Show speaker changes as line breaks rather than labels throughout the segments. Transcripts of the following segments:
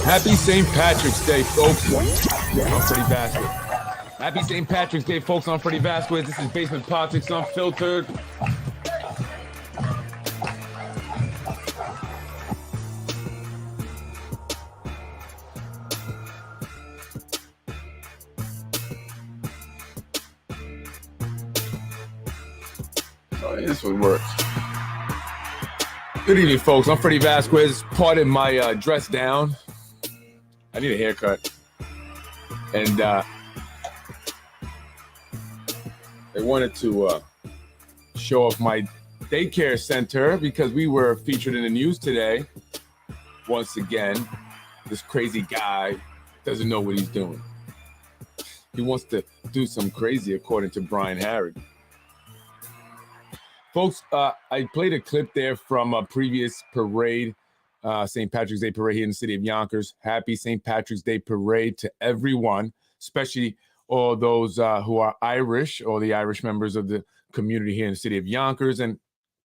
Happy St. Patrick's Day, folks. I'm Freddie Vasquez. Happy St. Patrick's Day, folks. I'm Freddie Vasquez. This is Basement Politics Unfiltered. Oh, this one works. Good evening, folks. I'm Freddie Vasquez. Pardon my dress down. I need a haircut. And I wanted to show off my daycare center because we were featured in the news today. Once again, this crazy guy doesn't know what he's doing. He wants to do some crazy, according to Brian Harrod. Folks, I played a clip there from a previous parade, St. Patrick's Day parade here in the city of Yonkers. Happy St. Patrick's Day parade to everyone, especially all those who are Irish, or the Irish members of the community here in the city of Yonkers and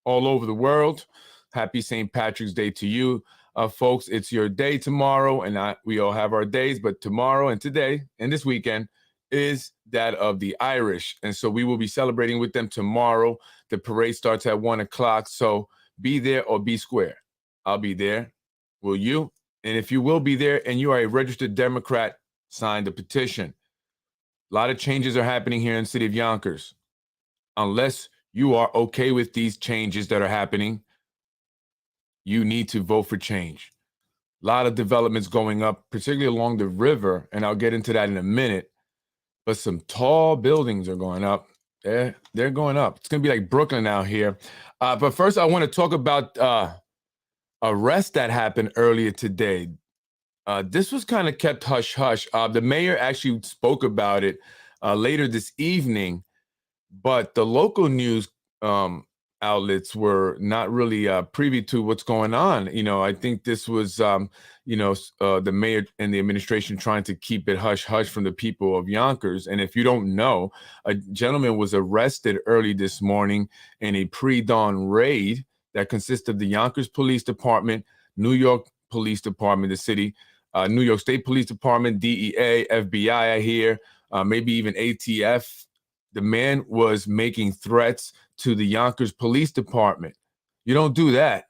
all over the world. Happy St. Patrick's Day to you, folks. It's your day tomorrow, and we all have our days, but tomorrow and today and this weekend is that of the Irish. And so we will be celebrating with them tomorrow. The parade starts at 1 o'clock. So be there or be square. I'll be there. Will you? And if you will be there and you are a registered Democrat, sign the petition. A lot of changes are happening here in the city of Yonkers. Unless you are okay with these changes that are happening, you need to vote for change. A lot of developments going up, particularly along the river, and I'll get into that in a minute. But some tall buildings are going up. They're going up. It's going to be like Brooklyn out here. But first, I want to talk about arrest that happened earlier today. This was kind of kept hush-hush. The mayor actually spoke about it later this evening, but the local news outlets were not really privy to what's going on. I think this was, the mayor and the administration trying to keep it hush-hush from the people of Yonkers. And if you don't know, a gentleman was arrested early this morning in a pre-dawn raid that consists of the Yonkers Police Department, New York Police Department, the city, New York State Police Department, DEA, FBI, I hear, maybe even ATF. The man was making threats to the Yonkers Police Department. You don't do that.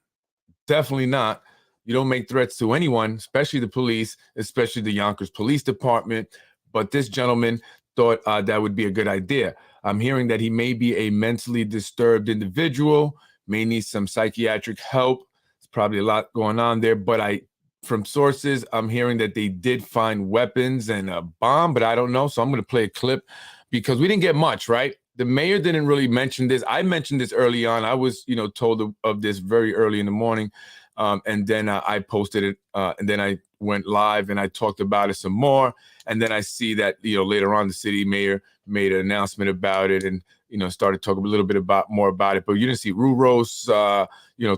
Definitely not. You don't make threats to anyone, especially the police, especially the Yonkers Police Department. But this gentleman thought that would be a good idea. I'm hearing that he may be a mentally disturbed individual, may need some psychiatric help. There's probably a lot going on there. But from sources, I'm hearing that they did find weapons and a bomb, but I don't know. So I'm going to play a clip because we didn't get much, right? The mayor didn't really mention this. I mentioned this early on. I was, told of this very early in the morning. And then I posted it. And then I went live and I talked about it some more. And then I see that, later on the city mayor made an announcement about it and, started talking a little bit more about it. But you didn't see Ruros,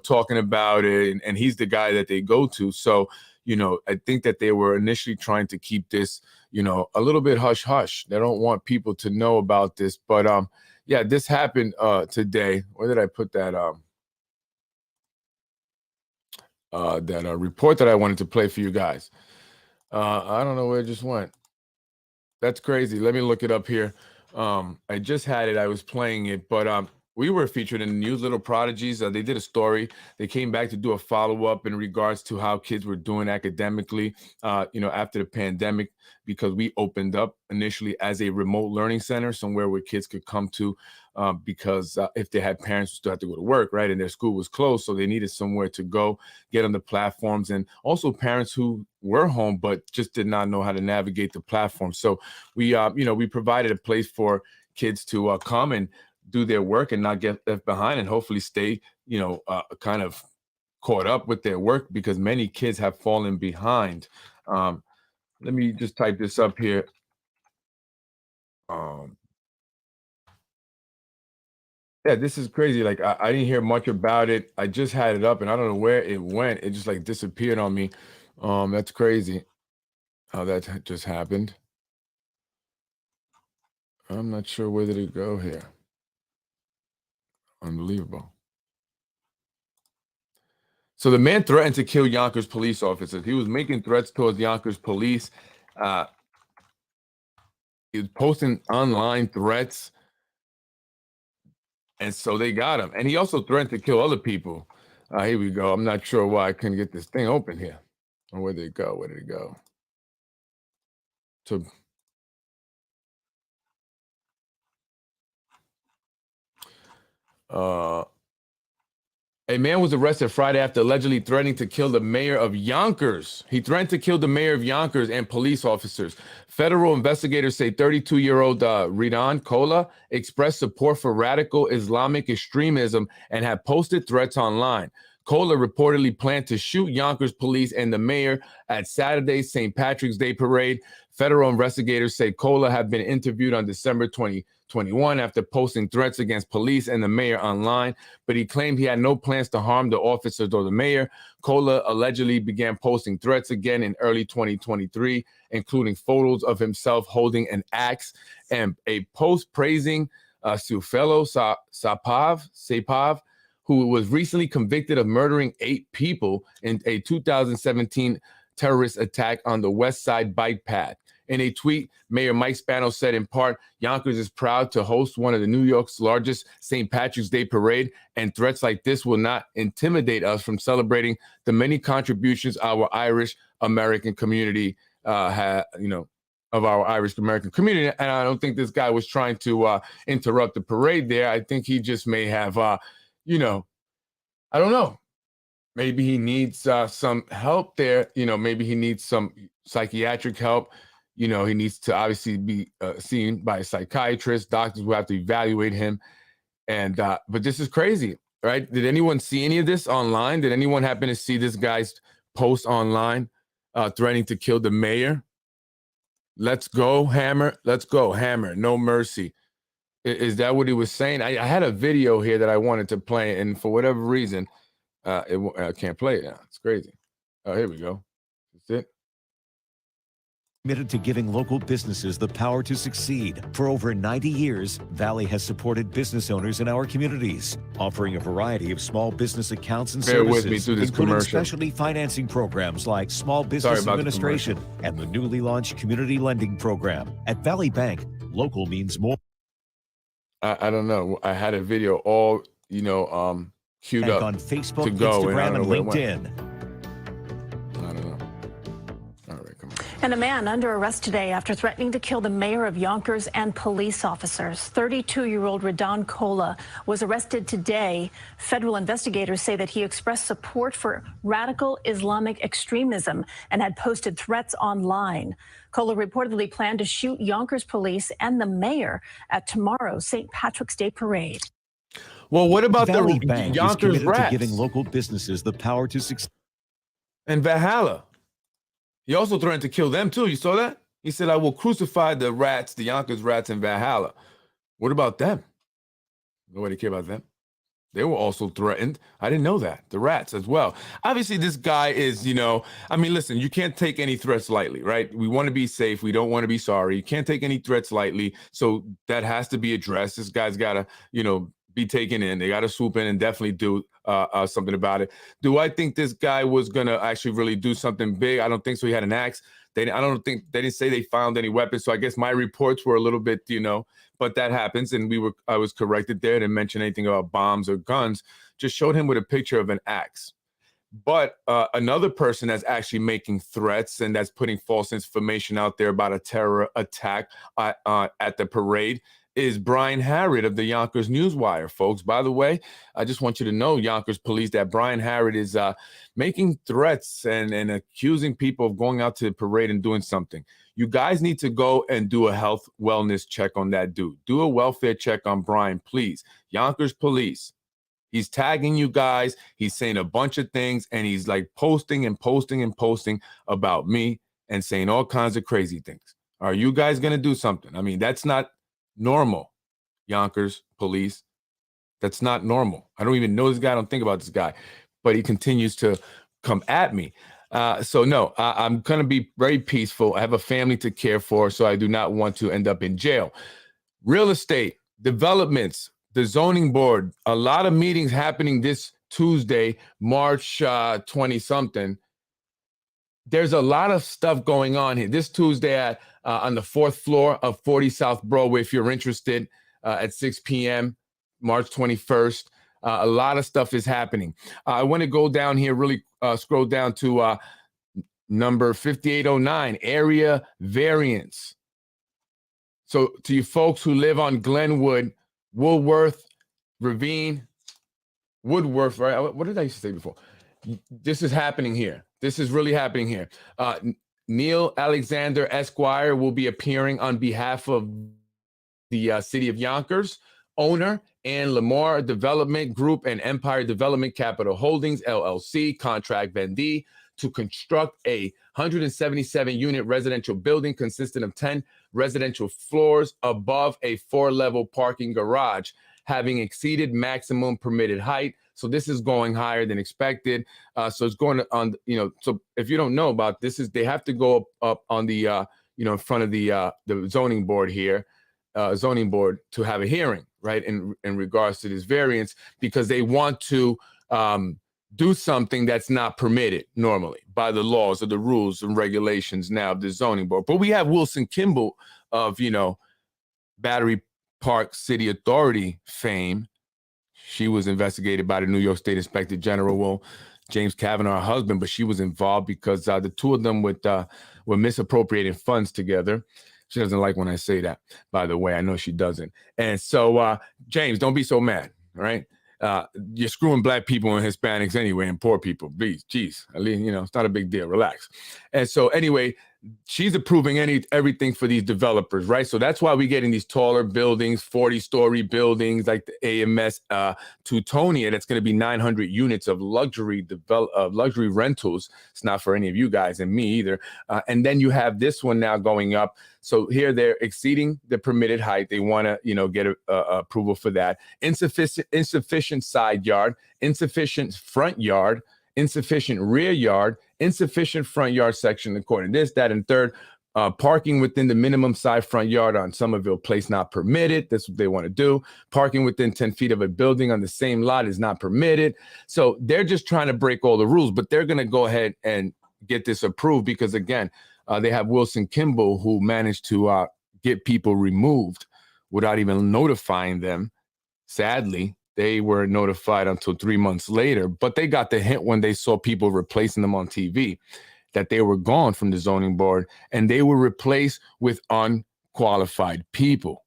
talking about it. And he's the guy that they go to. So, I think that they were initially trying to keep this, a little bit hush-hush. They don't want people to know about this. But, yeah, this happened today. Where did I put that? That report that I wanted to play for you guys. I don't know where it just went. That's crazy. Let me look it up here. I just had it. I was playing it, but we were featured in the news, Little Prodigies. They did a story. They came back to do a follow-up in regards to how kids were doing academically, after the pandemic, because we opened up initially as a remote learning center, somewhere where kids could come to, because if they had parents who still had to go to work, right, and their school was closed, so they needed somewhere to go, get on the platforms, and also parents who were home but just did not know how to navigate the platform. So we provided a place for kids to come and do their work and not get left behind, and hopefully stay, kind of caught up with their work, because many kids have fallen behind. Let me just type this up here. Yeah, this is crazy. Like I didn't hear much about it. I just had it up and I don't know where it went. It just like disappeared on me. That's crazy how that just happened. I'm not sure where did it go here. Unbelievable. So the man threatened to kill Yonkers police officers. He was making threats towards Yonkers police. He was posting online threats. And so they got him. And he also threatened to kill other people. Here we go. I'm not sure why I couldn't get this thing open here. Or where did it go? Where did it go? A man was arrested Friday after allegedly threatening to kill the mayor of Yonkers. He threatened to kill the mayor of Yonkers and police officers. Federal investigators say 32-year-old Ridan Kola expressed support for radical Islamic extremism and had posted threats online. Kola reportedly planned to shoot Yonkers police and the mayor at Saturday's St. Patrick's Day parade. Federal investigators say Kola had been interviewed on December 2021 after posting threats against police and the mayor online, but he claimed he had no plans to harm the officers or the mayor. Kola allegedly began posting threats again in early 2023, including photos of himself holding an axe and a post praising Sufelo Sapav, who was recently convicted of murdering 8 people in a 2017 terrorist attack on the West Side bike path. In a tweet, Mayor Mike Spano said, in part, Yonkers is proud to host one of the New York's largest St. Patrick's Day parade, and threats like this will not intimidate us from celebrating the many contributions our Irish American community of our Irish American community. And I don't think this guy was trying to interrupt the parade there. I think he just may have, I don't know. Maybe he needs some help there. Maybe he needs some psychiatric help. He needs to obviously be seen by a psychiatrist. Doctors will have to evaluate him. And but this is crazy, right? Did anyone see any of this online? Did anyone happen to see this guy's post online threatening to kill the mayor? Let's go, Hammer. Let's go, Hammer. No mercy. Is that what he was saying? I had a video here that I wanted to play, and for whatever reason, I can't play it now. It's crazy. Oh, here we go. That's it.
Committed to giving local businesses the power to succeed. For over 90 years, Valley has supported business owners in our communities, offering a variety of small business accounts and services, including specialty financing programs like Small Business Administration and the newly launched Community Lending Program. At Valley Bank, local means more.
I don't know. I had a video all, queued up
on Facebook, Instagram, and LinkedIn.
I don't know. All right, come on.
And a man under arrest today after threatening to kill the mayor of Yonkers and police officers. 32-year-old Ridan Kola was arrested today. Federal investigators say that he expressed support for radical Islamic extremism and had posted threats online. Kola reportedly planned to shoot Yonkers police and the mayor at tomorrow's St. Patrick's Day parade.
Well, what about
Valley
the
Bank
Yonkers
is committed
rats?
to giving local businesses the power to succeed.
And Valhalla. He also threatened to kill them too. You saw that? He said, I will crucify the rats, the Yonkers rats in Valhalla. What about them? Nobody care about them. They were also threatened. I didn't know that. The rats as well. Obviously, this guy is, listen, you can't take any threats lightly, right? We want to be safe. We don't want to be sorry. You can't take any threats lightly. So that has to be addressed. This guy's got to, be taken in. They got to swoop in and definitely do something about it. Do I think this guy was going to actually really do something big? I don't think so. He had an axe. I don't think they didn't say they found any weapons. So I guess my reports were a little bit, but that happens. And I was corrected there. Didn't mention anything about bombs or guns. Just showed him with a picture of an axe. But another person that's actually making threats and that's putting false information out there about a terror attack at the parade is Brian Harrod of the Yonkers Newswire, folks. By the way, I just want you to know, Yonkers police, that Brian Harrod is making threats and accusing people of going out to the parade and doing something. You guys need to go and do a health wellness check on that dude. Do a welfare check on Brian, please. Yonkers police. He's tagging you guys. He's saying a bunch of things, and he's like posting about me and saying all kinds of crazy things. Are you guys going to do something? I mean, that's not normal. Yonkers police. That's not normal. I don't even know this guy. I don't think about this guy, but he continues to come at me. So no, I'm going to be very peaceful. I have a family to care for, so I do not want to end up in jail. Real estate, developments, the zoning board, a lot of meetings happening this Tuesday, March 20-something. There's a lot of stuff going on here. This Tuesday at on the 4th floor of 40 South Broadway, if you're interested, at 6 p.m., March 21st. A lot of stuff is happening. I want to go down here, really scroll down to number 5809, area variance. So to you folks who live on Glenwood, Woodworth, Ravine, Woodworth, right? What did I used to say before? This is happening here. This is really happening here. Neil Alexander Esquire will be appearing on behalf of the city of Yonkers, owner, and Lamar Development Group and Empire Development Capital Holdings, LLC, contract vendee, to construct a 177-unit residential building consisting of 10 residential floors above a 4-level parking garage, having exceeded maximum permitted height. So this is going higher than expected. So it's going on, so if you don't know about this, they have to go up on the, in front of the zoning board here, zoning board, to have a hearing, right, in regards to this variance, because they want to do something that's not permitted normally by the laws or the rules and regulations now of the zoning board. But we have Wilson Kimball of, Battery Park City Authority fame. She was investigated by the New York State Inspector General, James Kavanaugh, her husband, but she was involved because the two of them were misappropriating funds together. She doesn't like when I say that, by the way. I know she doesn't. And so, James, don't be so mad, all right? You're screwing black people and Hispanics anyway, and poor people. Geez, at least, it's not a big deal. Relax. And so anyway, she's approving everything for these developers, right? So that's why we're getting these taller buildings, 40-story buildings like the AMS Teutonia. That's going to be 900 units of luxury rentals. It's not for any of you guys and me either. And then you have this one now going up. So here they're exceeding the permitted height. They want to, get approval for that. Insufficient side yard, insufficient front yard, insufficient rear yard, insufficient front yard section according to this, that, and third. Parking within the minimum side front yard on Somerville Place not permitted. That's what they want to do. Parking within 10 feet of a building on the same lot is not permitted. So they're just trying to break all the rules, but they're going to go ahead and get this approved because, again, they have Wilson Kimball, who managed to get people removed without even notifying them. Sadly, they were notified until 3 months later, but they got the hint when they saw people replacing them on TV that they were gone from the zoning board and they were replaced with unqualified people.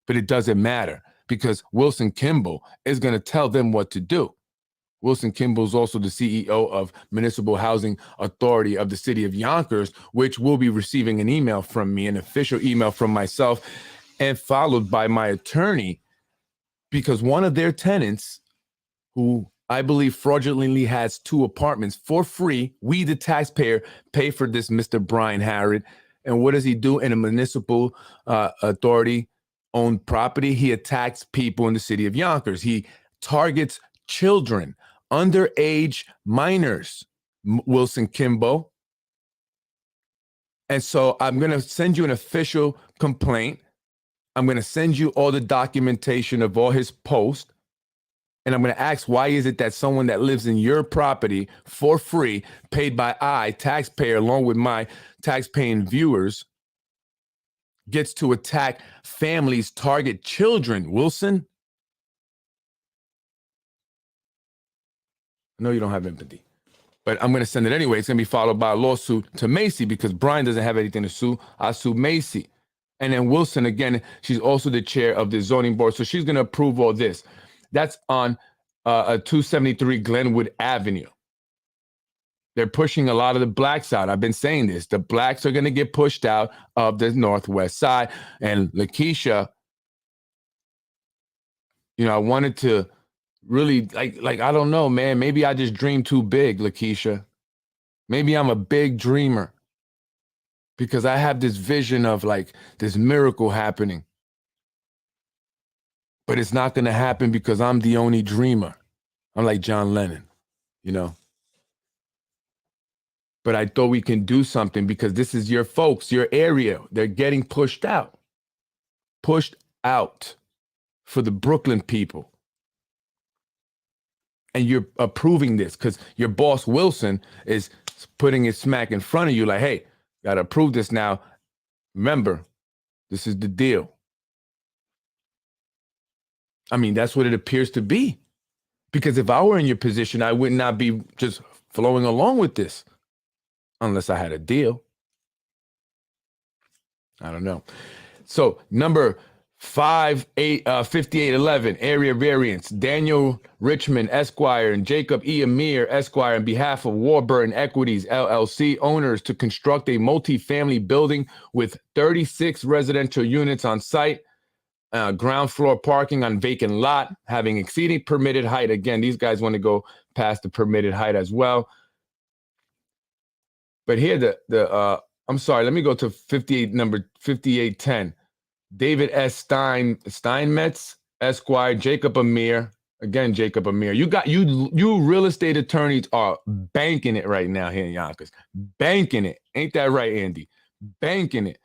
But it doesn't matter because Wilson Kimball is going to tell them what to do. Wilson Kimball is also the CEO of Municipal Housing Authority of the city of Yonkers, which will be receiving an email from me, an official email from myself, and followed by my attorney, because one of their tenants, who I believe fraudulently has 2 apartments for free, we, the taxpayer, pay for this Mr. Brian Harrod. And what does he do in a municipal authority-owned property? He attacks people in the city of Yonkers. He targets children, underage minors, Wilson Kimball. And so I'm going to send you an official complaint. I'm going to send you all the documentation of all his posts. And I'm going to ask, why is it that someone that lives in your property for free, paid by I, taxpayer, along with my tax-paying viewers, gets to attack families, target children, Wilson? I know you don't have empathy, but I'm going to send it anyway. It's going to be followed by a lawsuit to Macy because Brian doesn't have anything to sue. I sue Macy. And then Wilson, again, she's also the chair of the zoning board. So she's going to approve all this. That's on 273 Glenwood Avenue. They're pushing a lot of the blacks out. I've been saying this. The blacks are going to get pushed out of the northwest side. And Lakeisha, I wanted to really, like I don't know, man. Maybe I just dream too big, Lakeisha. Maybe I'm a big dreamer. Because I have this vision of this miracle happening. But it's not going to happen because I'm the only dreamer. I'm like John Lennon, But I thought we can do something because this is your folks, your area. They're getting pushed out. Pushed out for the Brooklyn people. And you're approving this because your boss, Wilson, is putting it smack in front of you like, hey, got to approve this now. Remember, this is the deal. I mean, that's what it appears to be. Because if I were in your position, I would not be just flowing along with this unless I had a deal. I don't know. So number 5811, area variance, Daniel Richmond, Esquire, and Jacob E. Amir, Esquire, on behalf of Warburton Equities, LLC, owners to construct a multifamily building with 36 residential units on site, ground floor parking on vacant lot, having exceeded permitted height. Again, these guys want to go past the permitted height as well. But here, I'm sorry, let me go to number 5810. David S. Steinmetz, Esquire, Jacob Amir. Again, Jacob Amir. You real estate attorneys are banking it right now here in Yonkers. Banking it. Ain't that right, Andy? Banking it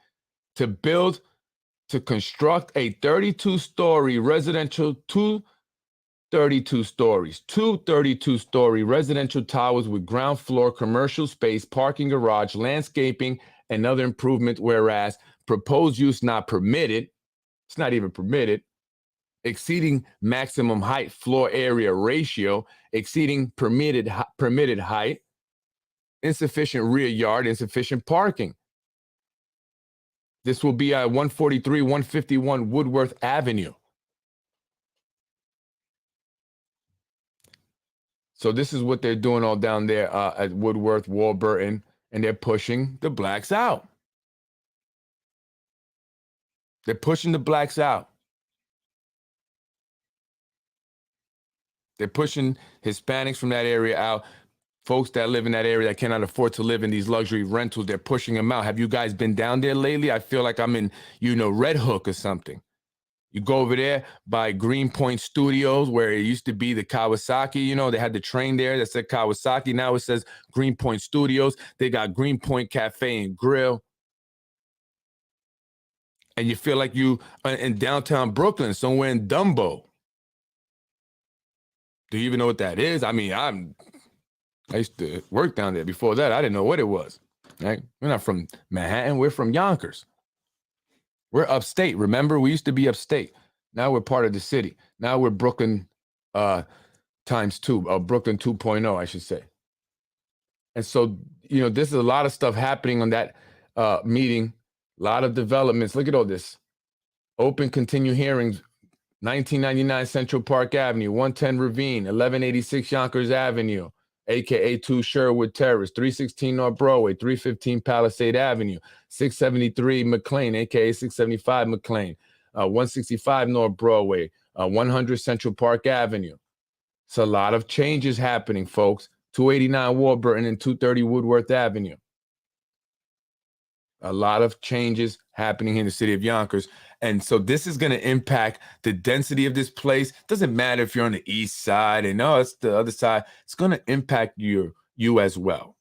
to construct a 32-story residential, two 32-story residential towers with ground floor commercial space, parking garage, landscaping, and other improvements, whereas proposed use not permitted, it's not even permitted, exceeding maximum height floor area ratio, exceeding permitted height, insufficient rear yard, insufficient parking. This will be at 143-151 Woodworth Avenue. So this is what they're doing all down there at Woodworth, Warburton, and they're pushing the blacks out. They're pushing the blacks out. They're pushing Hispanics from that area out. Folks that live in that area that cannot afford to live in these luxury rentals, they're pushing them out. Have you guys been down there lately? I feel like I'm in, Red Hook or something. You go over there by Greenpoint Studios, where it used to be the Kawasaki, they had the train there that said Kawasaki. Now it says Greenpoint Studios. They got Greenpoint Cafe and Grill. And you feel like you are in downtown Brooklyn, somewhere in Dumbo. Do you even know what that is? I mean, I used to work down there. Before that, I didn't know what it was. Right? We're not from Manhattan. We're from Yonkers. We're upstate. Remember, we used to be upstate. Now we're part of the city. Now we're Brooklyn times 2, or Brooklyn 2.0, I should say. And so, this is a lot of stuff happening on that meeting. A lot of developments. Look at all this. Open, continue hearings. 1999 Central Park Avenue, 110 Ravine, 1186 Yonkers Avenue, aka 2 Sherwood Terrace, 316 North Broadway, 315 Palisade Avenue, 673 McLean, aka 675 McLean, 165 North Broadway, 100 Central Park Avenue. It's a lot of changes happening, folks. 289 Warburton and 230 Woodworth Avenue. A lot of changes happening in the city of Yonkers. And so this is going to impact the density of this place. Doesn't matter if you're on the east side and it's the other side. It's going to impact you as well.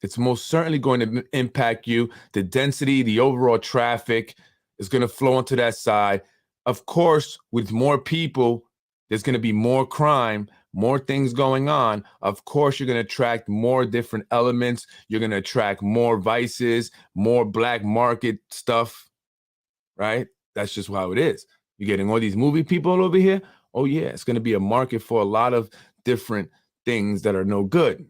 It's most certainly going to impact you. The density, the overall traffic is going to flow onto that side. Of course, with more people, there's going to be more crime, more things going on. Of course, you're going to attract more different elements. You're going to attract more vices, more black market stuff, right? That's just how it is. You're getting all these movie people over here. Oh, yeah, it's going to be a market for a lot of different things that are no good,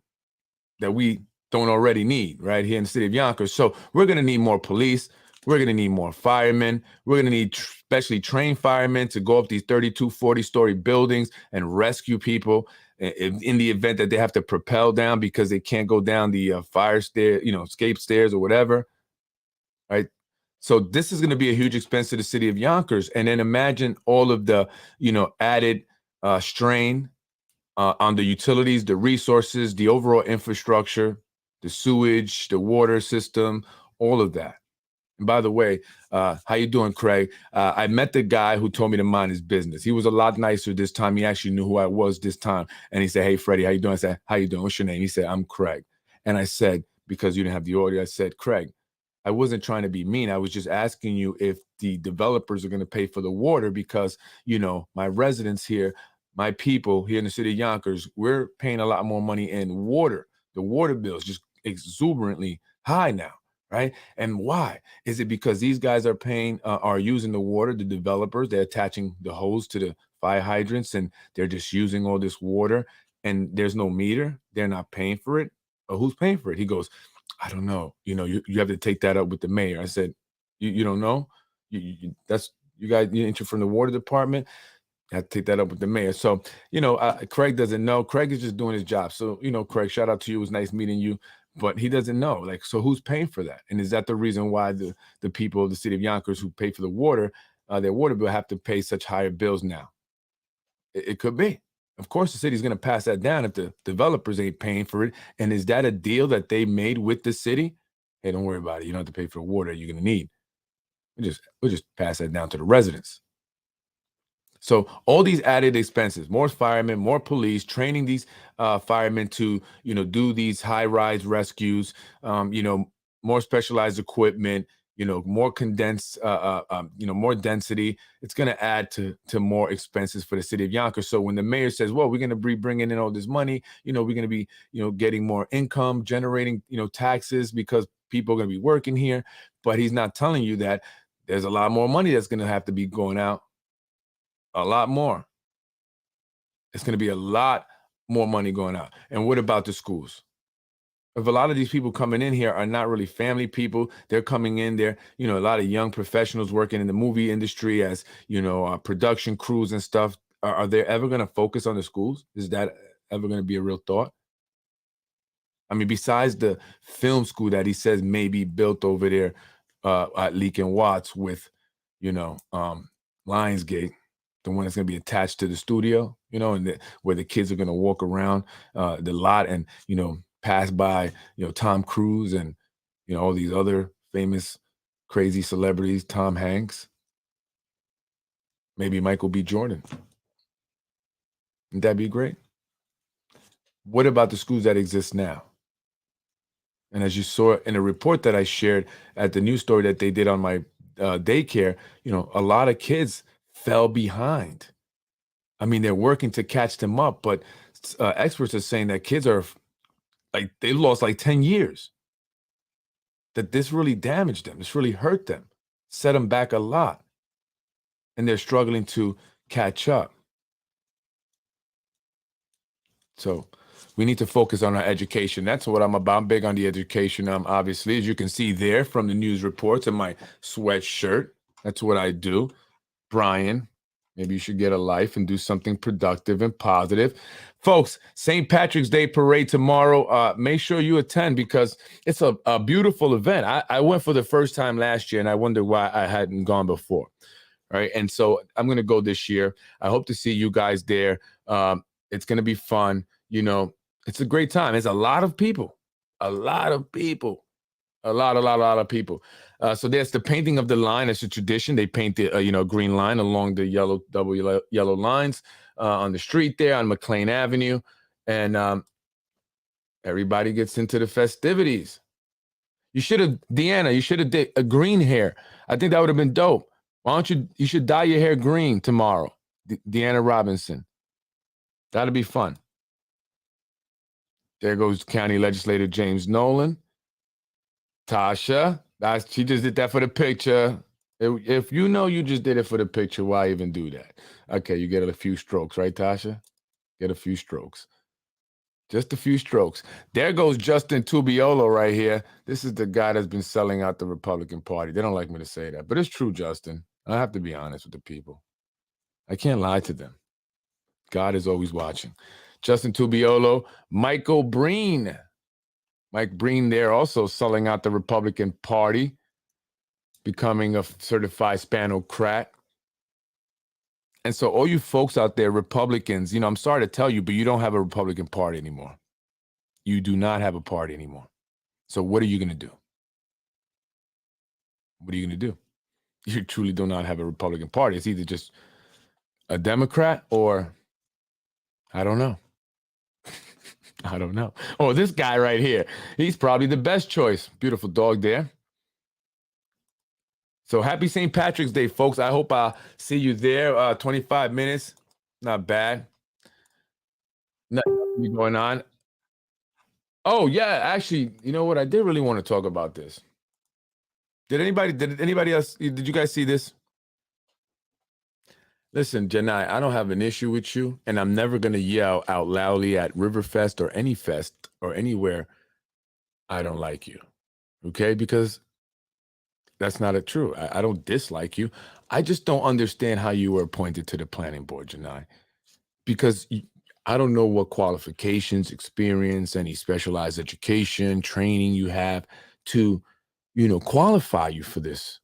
that we don't already need right here in the city of Yonkers. So we're going to need more police. We're going to need more firemen. We're going to need specially trained firemen to go up these 32, 40-story buildings and rescue people in the event that they have to rappel down because they can't go down the fire stair, escape stairs or whatever, right? So this is going to be a huge expense to the city of Yonkers. And then imagine all of the, added strain on the utilities, the resources, the overall infrastructure, the sewage, the water system, all of that. And by the way, how you doing, Craig? I met the guy who told me to mind his business. He was a lot nicer this time. He actually knew who I was this time. And he said, hey, Freddie, how you doing? I said, how you doing? What's your name? He said, I'm Craig. And I said, because you didn't have the audio, I said, Craig, I wasn't trying to be mean. I was just asking you if the developers are going to pay for the water because, my residents here, my people here in the city of Yonkers, we're paying a lot more money in water. The water bills just exuberantly high now, right? And why? Is it because these guys are using the water, the developers, they're attaching the hose to the fire hydrants and they're just using all this water and there's no meter? They're not paying for it? Or who's paying for it? He goes, I don't know. You have to take that up with the mayor. I said, you don't know? You guys, you're from the water department. I have to take that up with the mayor. So, Craig doesn't know. Craig is just doing his job. So, Craig, shout out to you. It was nice meeting you. But he doesn't know. Like, so who's paying for that? And is that the reason why the people of the city of Yonkers who pay for the water, their water bill, have to pay such higher bills now? It could be. Of course, the city's going to pass that down if the developers ain't paying for it. And is that a deal that they made with the city? Hey, don't worry about it. You don't have to pay for the water you're going to need. We'll just pass that down to the residents. So all these added expenses, more firemen, more police, training these firemen to, do these high-rise rescues, more specialized equipment, more condensed, more density. It's going to add to more expenses for the city of Yonkers. So when the mayor says, well, we're going to be bringing in all this money, we're going to be, getting more income, generating, taxes because people are going to be working here. But he's not telling you that there's a lot more money that's going to have to be going out. A lot more. It's going to be a lot more money going out. And what about the schools? If a lot of these people coming in here are not really family people, they're coming in there, a lot of young professionals working in the movie industry as, production crews and stuff. Are they ever going to focus on the schools? Is that ever going to be a real thought? I mean, besides the film school that he says may be built over there at Leek and Watts with, Lionsgate, the one that's going to be attached to the studio, and where the kids are going to walk around the lot and, pass by, Tom Cruise and, all these other famous, crazy celebrities, Tom Hanks, maybe Michael B. Jordan. Wouldn't that be great? What about the schools that exist now? And as you saw in a report that I shared at the news story that they did on my daycare, a lot of kids fell behind. I mean, they're working to catch them up, but experts are saying that kids are they've lost 10 years. That this really damaged them. This really hurt them, set them back a lot. And they're struggling to catch up. So we need to focus on our education. That's what I'm about. I'm big on the education. Obviously, as you can see there from the news reports and my sweatshirt, that's what I do. Brian, maybe you should get a life and do something productive and positive. Folks, St. Patrick's Day Parade tomorrow. Make sure you attend because it's a beautiful event. I went for the first time last year, and I wonder why I hadn't gone before. Right. And so I'm going to go this year. I hope to see you guys there. It's going to be fun. It's a great time. It's a lot of people. A lot of people. A lot of people. So there's the painting of the line. It's a tradition. They paint the green line along the yellow lines on the street there on McLean Avenue, and everybody gets into the festivities. You should have, Deanna. You should have did a green hair. I think that would have been dope. Why don't you? You should dye your hair green tomorrow, Deanna Robinson. That'd be fun. There goes County Legislator James Nolan. Tasha, she just did that for the picture. If you know you just did it for the picture, why even do that? Okay, you get a few strokes, right, Tasha? Get a few strokes. Just a few strokes. There goes Justin Tubiolo right here. This is the guy that's been selling out the Republican Party. They don't like me to say that, but it's true, Justin. I have to be honest with the people. I can't lie to them. God is always watching. Justin Tubiolo, Michael Breen. Mike Breen there also selling out the Republican Party, becoming a certified Spanocrat. And so all you folks out there, Republicans, I'm sorry to tell you, but you don't have a Republican Party anymore. You do not have a party anymore. So what are you going to do? What are you going to do? You truly do not have a Republican Party. It's either just a Democrat or I don't know. I don't know. Oh, this guy right here. He's probably the best choice. Beautiful dog there. So happy St. Patrick's Day, folks. I hope I'll see you there. 25 minutes. Not bad. Nothing going on. Oh yeah, actually, you know what? I did really want to talk about this. Did anybody else? Did you guys see this? Listen, Janai, I don't have an issue with you, and I'm never gonna yell out loudly at Riverfest or any fest or anywhere. I don't like you, okay? Because that's not true. I don't dislike you. I just don't understand how you were appointed to the planning board, Janai. Because I don't know what qualifications, experience, any specialized education, training you have to, qualify you for this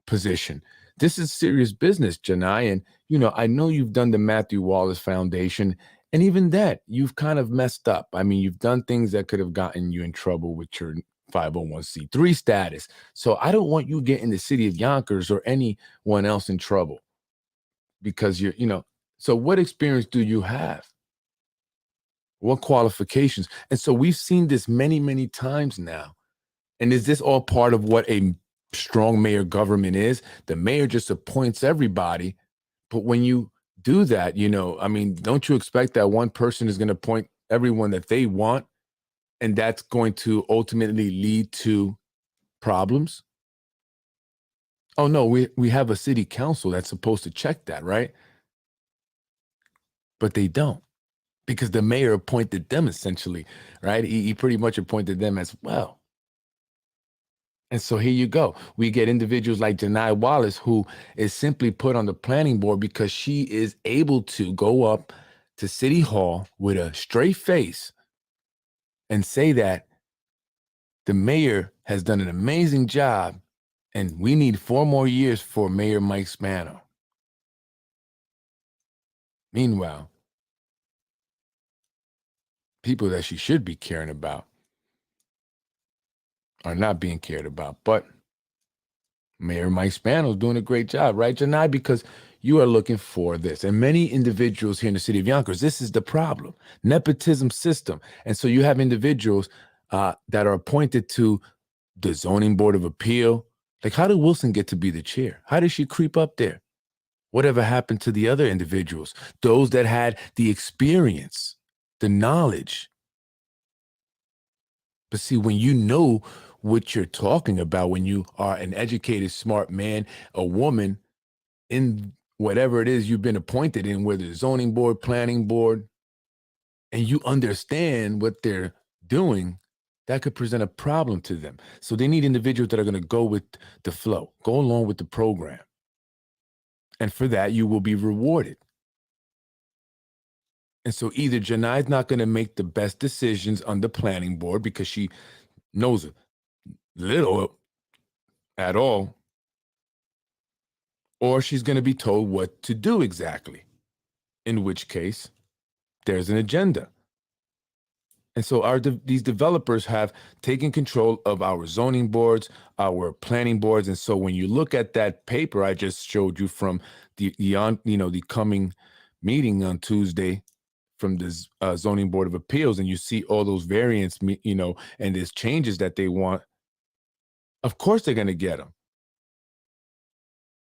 position. This is serious business, Janai. And, I know you've done the Matthew Wallace Foundation, and even that, you've kind of messed up. I mean, you've done things that could have gotten you in trouble with your 501c3 status. So I don't want you getting the city of Yonkers or anyone else in trouble because so what experience do you have? What qualifications? And so we've seen this many, many times now. And is this all part of what a strong mayor government is? The mayor just appoints everybody. But when you do that, I mean, don't you expect that one person is going to appoint everyone that they want? And that's going to ultimately lead to problems? Oh, no, we have a city council that's supposed to check that, right? But they don't. Because the mayor appointed them essentially, right? He pretty much appointed them as well. And so here you go. We get individuals like Janai Wallace, who is simply put on the planning board because she is able to go up to City Hall with a straight face and say that the mayor has done an amazing job and we need 4 more years for Mayor Mike Spano. Meanwhile, people that she should be caring about are not being cared about. But Mayor Mike Spano is doing a great job, right, Janai? Because you are looking for this. And many individuals here in the city of Yonkers, this is the problem. Nepotism system. And so you have individuals that are appointed to the Zoning Board of Appeal. Like, how did Wilson get to be the chair? How did she creep up there? Whatever happened to the other individuals? Those that had the experience, the knowledge. But see, when you know what you're talking about, when you are an educated, smart man, a woman in whatever it is you've been appointed in, whether it's zoning board, planning board, and you understand what they're doing, that could present a problem to them. So they need individuals that are going to go with the flow, go along with the program. And for that, you will be rewarded. And so either Janai's not going to make the best decisions on the planning board because she knows little at all, or she's going to be told what to do exactly, in which case there's an agenda. And so these developers have taken control of our zoning boards, our planning boards. And so when you look at that paper I just showed you from the coming meeting on Tuesday from the Zoning Board of Appeals, and you see all those variants, and there's changes that they want, of course they're going to get them.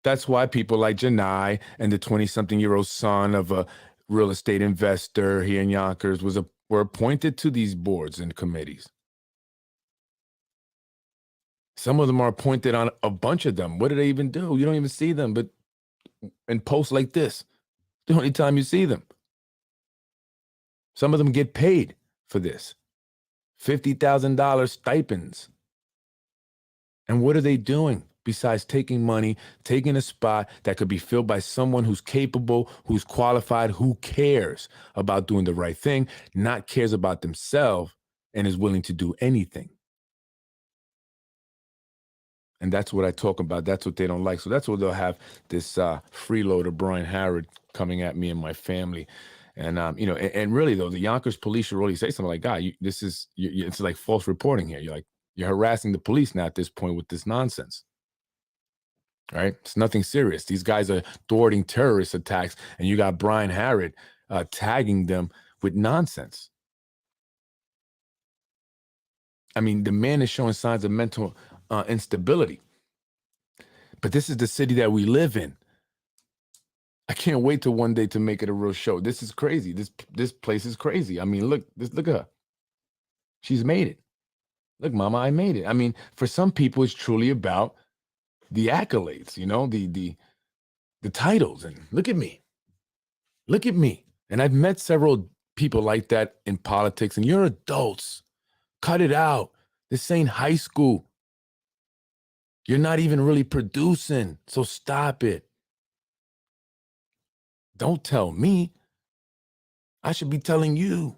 That's why people like Janai and the 20-something-year-old son of a real estate investor here in Yonkers were appointed to these boards and committees. Some of them are appointed on a bunch of them. What do they even do? You don't even see them, but in posts like this, the only time you see them. Some of them get paid for this. $50,000 stipends. And what are they doing besides taking money, taking a spot that could be filled by someone who's capable, who's qualified, who cares about doing the right thing, not cares about themselves, and is willing to do anything? And that's what I talk about. That's what they don't like. So that's what they'll have this freeloader, Brian Harrod, coming at me and my family. And, and really, though, the Yonkers police should really say something like, God, it's like false reporting here. You're harassing the police now at this point with this nonsense. Right? It's nothing serious. These guys are thwarting terrorist attacks, and you got Brian Harrod tagging them with nonsense. I mean, the man is showing signs of mental instability. But this is the city that we live in. I can't wait till one day to make it a real show. This is crazy. This place is crazy. I mean, look at her. She's made it. Look, mama, I made it. I mean, for some people, it's truly about the accolades, you know, the titles. And look at me. Look at me. And I've met several people like that in politics, and you're adults. Cut it out. This ain't high school. You're not even really producing, so stop it. Don't tell me. I should be telling you.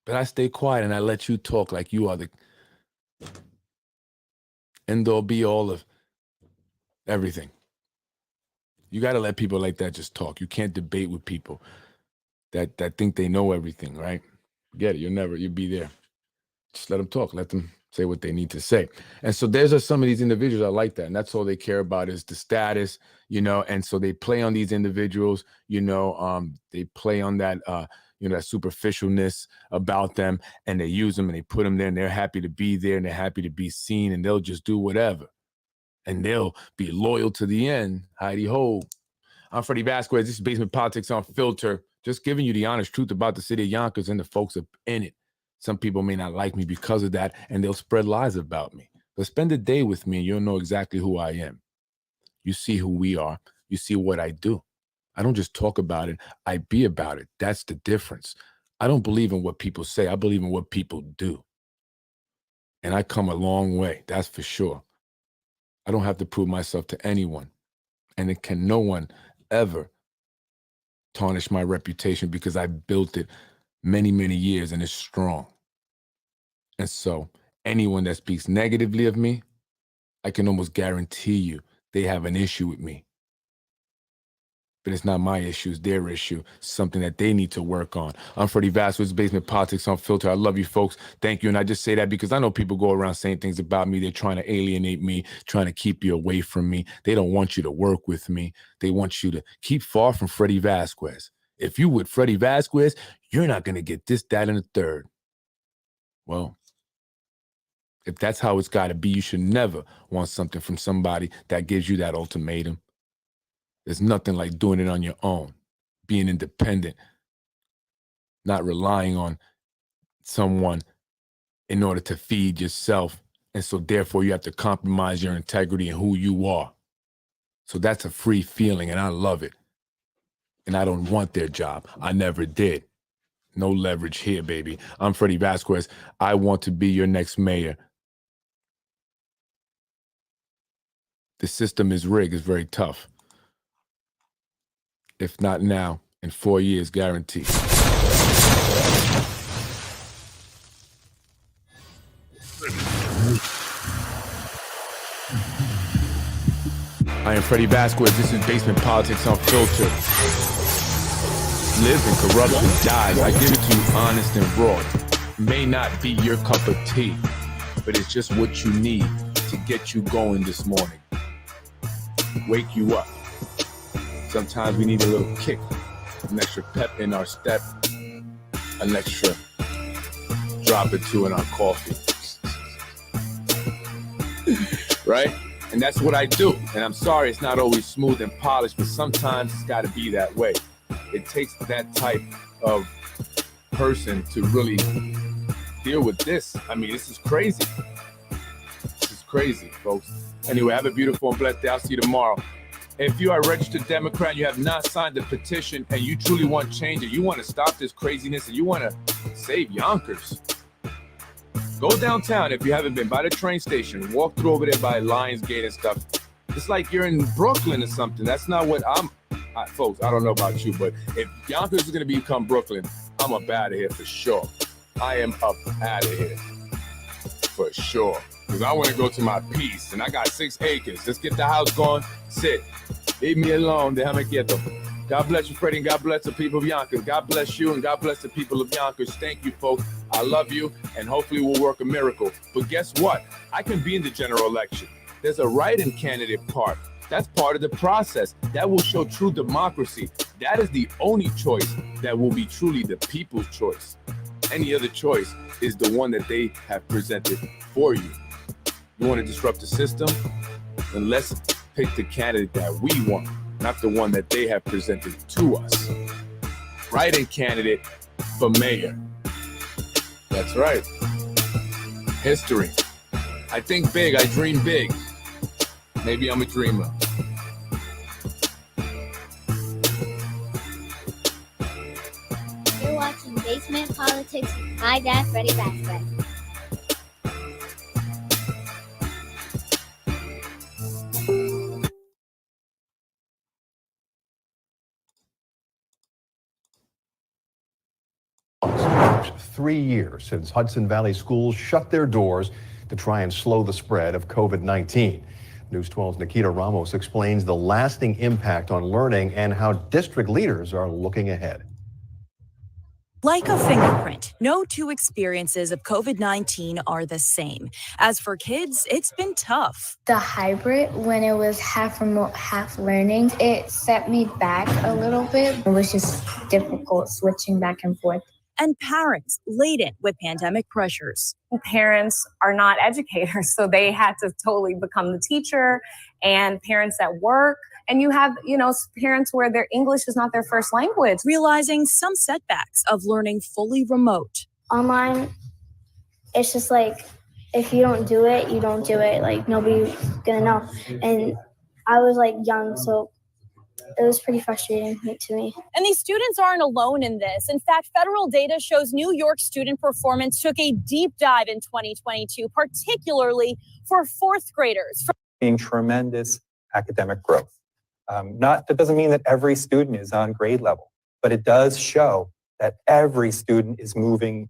But I stay quiet and I let you talk like you are the end all be all of everything. You got to let people like that just talk. You can't debate with people that think they know everything, right? Forget it. You'll be there. Just let them talk. Let them say what they need to say. And so there's some of these individuals I like that. And that's all they care about is the status, you know, and so they play on these individuals, you know, they play on that, you know, that superficialness about them, and they use them and they put them there, and they're happy to be there and they're happy to be seen, and they'll just do whatever. And they'll be loyal to the end. Heidi ho. I'm Freddie Vasquez. This is Basement Politics Unfiltered. Just giving you the honest truth about the city of Yonkers and the folks up in it. Some people may not like me because of that, and they'll spread lies about me. But spend a day with me and you'll know exactly who I am. You see who we are. You see what I do. I don't just talk about it. I be about it. That's the difference. I don't believe in what people say. I believe in what people do. And I come a long way. That's for sure. I don't have to prove myself to anyone. And it can no one ever tarnish my reputation because I built it many, many years and it's strong. And so anyone that speaks negatively of me, I can almost guarantee you they have an issue with me. But it's not my issue, it's their issue, something that they need to work on. I'm Freddie Vasquez, Basement Politics Unfiltered. I love you folks. Thank you. And I just say that because I know people go around saying things about me. They're trying to alienate me, trying to keep you away from me. They don't want you to work with me. They want you to keep far from Freddie Vasquez. If you with Freddie Vasquez, you're not going to get this, that, and a third. Well, if that's how it's got to be, you should never want something from somebody that gives you that ultimatum. There's nothing like doing it on your own, being independent, not relying on someone in order to feed yourself. And so therefore you have to compromise your integrity and who you are. So that's a free feeling and I love it. And I don't want their job. I never did. No leverage here, baby. I'm Freddie Vasquez. I want to be your next mayor. The system is rigged. It's very tough. If not now, in 4 years, guaranteed. I am Freddie Vasquez. This is Basement Politics Unfiltered. Live and corrupt and die. I give it to you honest and raw. May not be your cup of tea, but it's just what you need to get you going this morning. Wake you up. Sometimes we need a little kick, an extra pep in our step, an extra drop or two in our coffee. Right? And that's what I do. And I'm sorry it's not always smooth and polished, but sometimes it's got to be that way. It takes that type of person to really deal with this. I mean, this is crazy. This is crazy, folks. Anyway, have a beautiful and blessed day. I'll see you tomorrow. If you are a registered Democrat and you have not signed the petition and you truly want change and you want to stop this craziness and you want to save Yonkers, go downtown if you haven't been, by the train station. Walk through over there by Lionsgate and stuff. It's like you're in Brooklyn or something. That's not what folks, I don't know about you, but if Yonkers is going to become Brooklyn, I'm up out of here for sure. I am up out of here for sure. Because I want to go to my peace, and I got 6 acres. Let's get the house going. Sit. Leave me alone. Déjame quieto. God bless you, Freddie, and God bless the people of Yonkers. God bless you, and God bless the people of Yonkers. Thank you, folks. I love you, and hopefully we'll work a miracle. But guess what? I can be in the general election. There's a write-in candidate part. That's part of the process. That will show true democracy. That is the only choice that will be truly the people's choice. Any other choice is the one that they have presented for you. You want to disrupt the system? Then let's pick the candidate that we want. not the one that they have presented to us. Write-in candidate for mayor. That's right. History. I think big, I dream big. Maybe I'm a dreamer.
You're watching Basement Politics with my dad, Freddie Vasquez.
March, 3 years since Hudson Valley schools shut their doors to try and slow the spread of COVID-19. News 12's Nikita Ramos explains the lasting impact on learning and how district leaders are looking ahead.
Like a fingerprint, no two experiences of COVID-19 are the same. As for kids, it's been tough.
The hybrid, when it was half remote, half learning, it set me back a little bit. It was just difficult switching back and forth.
And parents laden with pandemic pressures.
Parents are not educators, so they had to totally become the teacher, and parents at work. And you have, parents where their English is not their first language.
Realizing some setbacks of learning fully remote.
Online, it's just like, if you don't do it, you don't do it. Like, nobody's gonna know. And I was like young, so it was pretty frustrating to me.
And these students aren't alone in this. In fact, federal data shows New York student performance took a deep dive in 2022, particularly for fourth graders.
Being tremendous academic growth. That doesn't mean that every student is on grade level, but it does show that every student is moving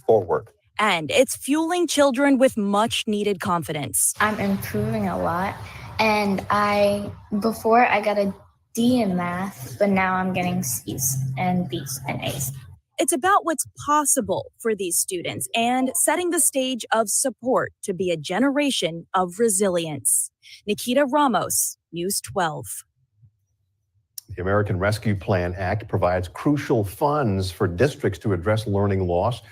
forward.
And it's fueling children with much needed confidence.
I'm improving a lot. And before I got a D in math, but now I'm getting C's and B's and A's.
It's about what's possible for these students and setting the stage of support to be a generation of resilience. Nikita Ramos, News 12.
The American Rescue Plan Act provides crucial funds for districts to address learning loss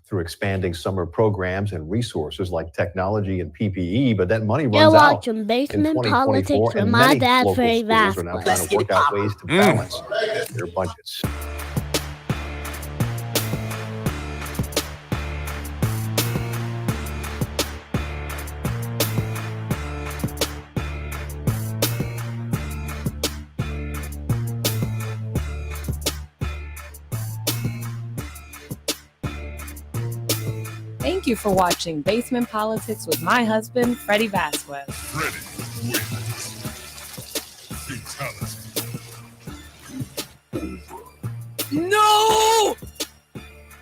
through expanding summer programs and resources like technology and PPE, but that money runs out in 2024, and many local schools are now trying to work out ways to balance their budgets.
Thank you for watching Basement Politics with my husband, Freddie Vasquez.
Freddie wins. Fatality.
No!